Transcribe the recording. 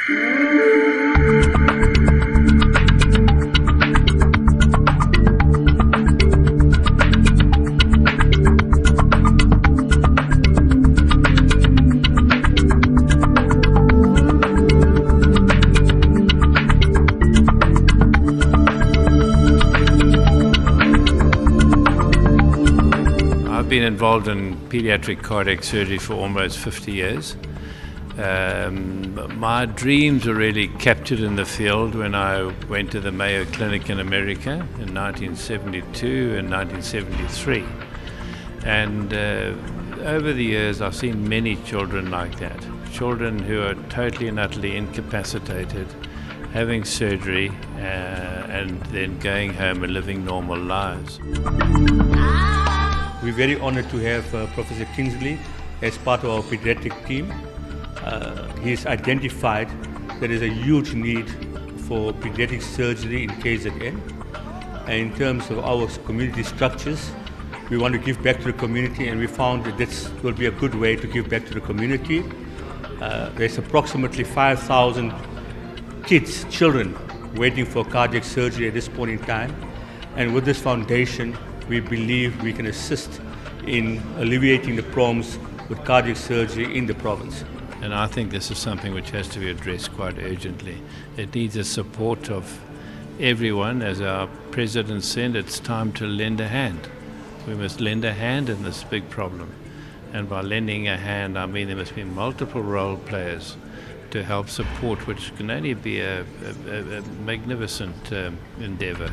I've been involved in pediatric cardiac surgery for almost 50 years. My dreams were really captured in the field when I went to the Mayo Clinic in America in 1972 and 1973. And over the years I've seen many children like that. Children who are totally and utterly incapacitated, having surgery and then going home and living normal lives. We're very honored to have Professor Kingsley as part of our pediatric team. He's identified there is a huge need for pediatric surgery in KZN. And in terms of our community structures, we want to give back to the community, and we found that this will be a good way to give back to the community. There's approximately 5,000 children waiting for cardiac surgery at this point in time. And with this foundation, we believe we can assist in alleviating the problems with cardiac surgery in the province. And I think this is something which has to be addressed quite urgently. It needs the support of everyone. As our President said, it's time to lend a hand. We must lend a hand in this big problem. And by lending a hand, I mean there must be multiple role players to help support, which can only be a magnificent endeavor.